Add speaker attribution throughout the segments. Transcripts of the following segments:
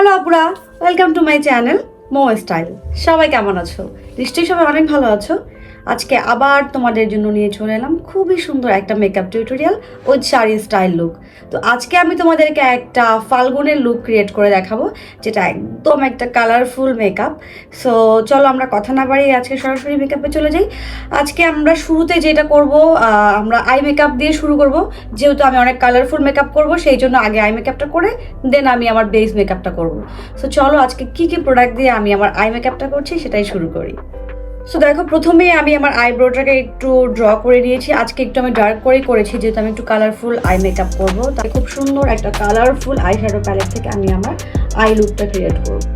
Speaker 1: Hello আপুরা, welcome to my channel Mou.Style। সবাই কেমন আছো? নিশ্চয়ই সবাই অনেক ভালো আছো। আজকে আবার তোমাদের জন্য নিয়ে চলে এলাম খুবই সুন্দর একটা makeup tutorial with sari style look. তো আজকে আমি তোমাদেরকে একটা ফাল্গুনের লুক ক্রিয়েট করে দেখাবো, যেটা একদম একটা কালারফুল মেকআপ। সো চলো আমরা কথা না বাড়িয়ে আজকে সরাসরি মেকআপে চলে যাই। আজকে আমরা শুরুতে যেটা করব, আমরা আই মেকআপ দিয়ে শুরু করব। যেহেতু আমি অনেক কালারফুল মেকআপ করব, সেই জন্য আগে আই মেকআপটা করে দেন আমি আমার বেস মেকআপটা করব। সো চলো আজকে কি কি প্রোডাক্ট দিয়ে আমি আমার আই মেকআপটা করছি সেটাই শুরু করি। সো দেখো, প্রথমে আমি আমার আইব্রোটাকে একটু ড্র করে নিয়েছি। আজকে একটু আমি ডার্ক করেই করেছি, যেহেতু আমি একটু কালারফুল আই মেকআপ করবো। তাই খুব সুন্দর একটা কালারফুল আই শ্যাডো প্যালেট থেকে আমি আমার আই লুকটা ক্রিয়েট করবো।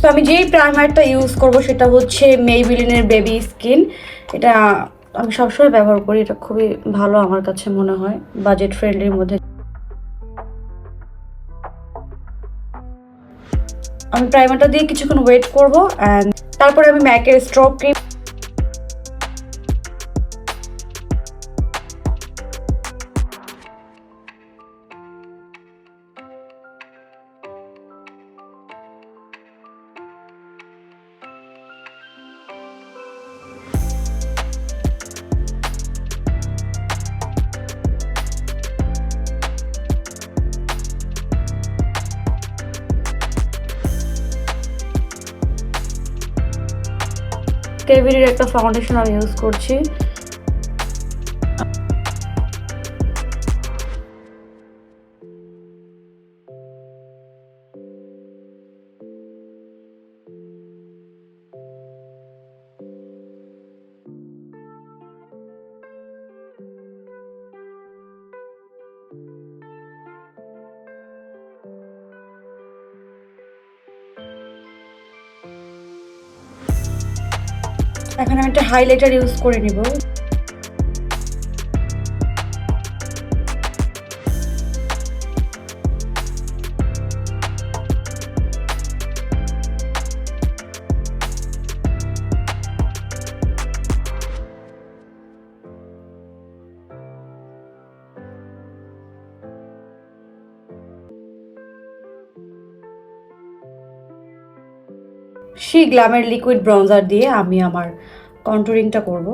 Speaker 1: তো আমি যেই প্রাইমারটা ইউজ করব সেটা হচ্ছে মেইবেলিনের বেবি স্কিন। এটা আমি সবসময় ব্যবহার করি, এটা খুবই ভালো আমার কাছে মনে হয়, বাজেট ফ্রেন্ডলির মধ্যে। আমি প্রাইমারটা দিয়ে কিছুক্ষণ ওয়েট করব অ্যান্ড তারপরে আমি ম্যাকের স্ট্রব ক্রিম কেভিরির একটা ফাউন্ডেশন আমি ইউজ করছি। এখন আমি একটা হাইলাইটার ইউজ করে নিব। সেই গ্ল্যামের লিকুইড ব্রঞ্জার দিয়ে আমি আমার কন্টুরিংটা করব।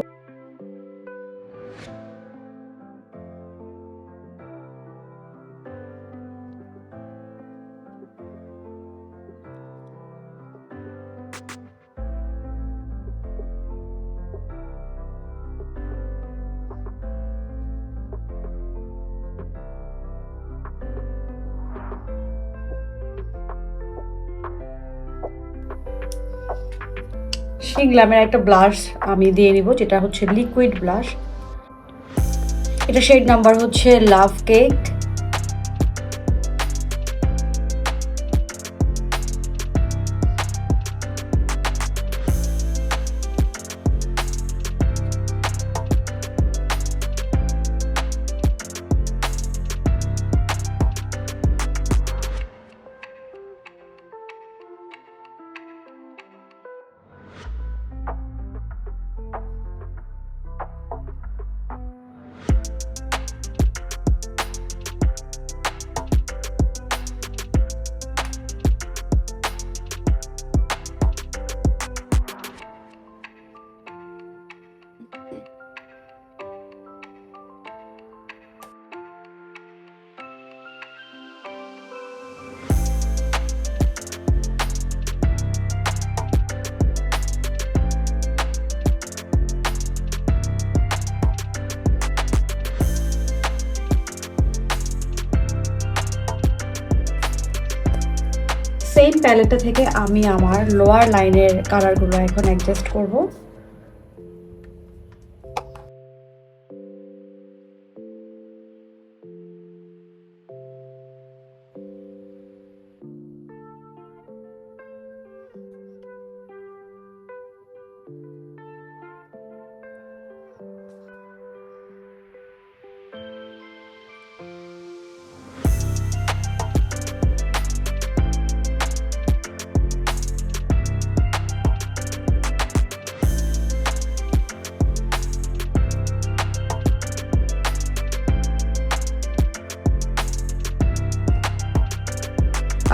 Speaker 1: সেই গ্ল্যামের একটা ব্লাশ আমি দিয়ে নিব, যেটা হচ্ছে লিকুইড ব্লাশ। এটা শেড নাম্বার হচ্ছে লাভ কেক। সেম প্যালেটটা থেকে আমি আমার লোয়ার লাইনের কালারগুলো এখন অ্যাডজাস্ট করব।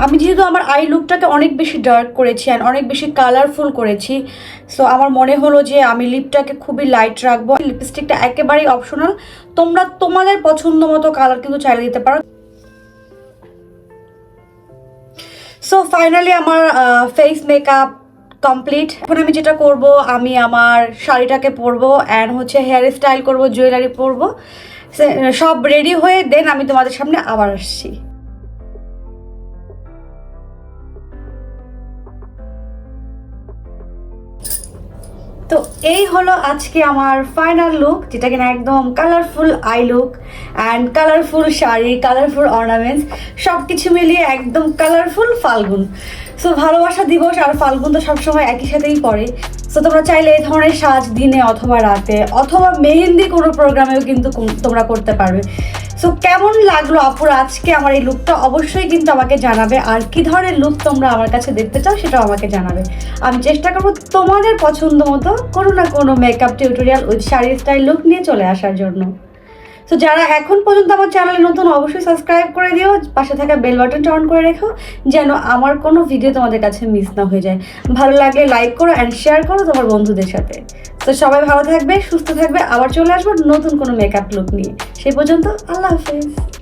Speaker 1: আমি যেহেতু আমার আই লুকটাকে অনেক বেশি ডার্ক করেছি অ্যান্ড অনেক বেশি কালারফুল করেছি, সো আমার মনে হলো যে আমি লিপটাকে খুবই লাইট রাখবো। লিপস্টিকটা একেবারেই অপশনাল, তোমরা তোমাদের পছন্দ মতো কালার কিন্তু চাইলে দিতে পারো। সো ফাইনালি আমার ফেস মেকআপ কমপ্লিট। এখন আমি যেটা করব, আমি আমার শাড়িটাকে পরবো অ্যান্ড হচ্ছে হেয়ার স্টাইল করবো, জুয়েলারি পরবো, সব রেডি হয়ে দেন আমি তোমাদের সামনে আবার আসছি। তো এই হলো আজকে আমার ফাইনাল লুক, যেটা কিনা একদম colourful I look and colourful sari, colourful ornaments, সব কিছু মিলিয়ে একদম কালারফুল ফাল্গুন। সো ভালোবাসা দিবস আর ফাল্গুন তো সবসময় একই সাথেই পড়ে। সো তোমরা চাইলে এই ধরনের সাজ দিনে অথবা রাতে অথবা মেহেন্দি কোনো প্রোগ্রামেও কিন্তু তোমরা করতে পারবে। সো কেমন লাগলো আপুর আজকে আমার এই লুকটা, অবশ্যই কিন্তু আমাকে জানাবে। আর কি ধরনের লুক তোমরা আমার কাছে দেখতে চাও সেটাও আমাকে জানাবে। আমি চেষ্টা করবো তোমাদের পছন্দ মতো কোনো না কোনো makeup tutorial with sari style look নিয়ে চলে আসার জন্য। সো যারা এখন পর্যন্ত আমার চ্যানেলে নতুন, অবশ্যই সাবস্ক্রাইব করে দিও, পাশে থাকা বেল বাটনটা অন করে রেখো যেন আমার কোনো ভিডিও তোমাদের কাছে মিস না হয়ে যায়। ভালো লাগলে লাইক করো অ্যান্ড শেয়ার করো তোমার বন্ধুদের সাথে। তো সবাই ভালো থাকবে, সুস্থ থাকবে, আবার চলে আসবো নতুন কোনো মেকআপ লুক নিয়ে। সেই পর্যন্ত আল্লাহ হাফেজ।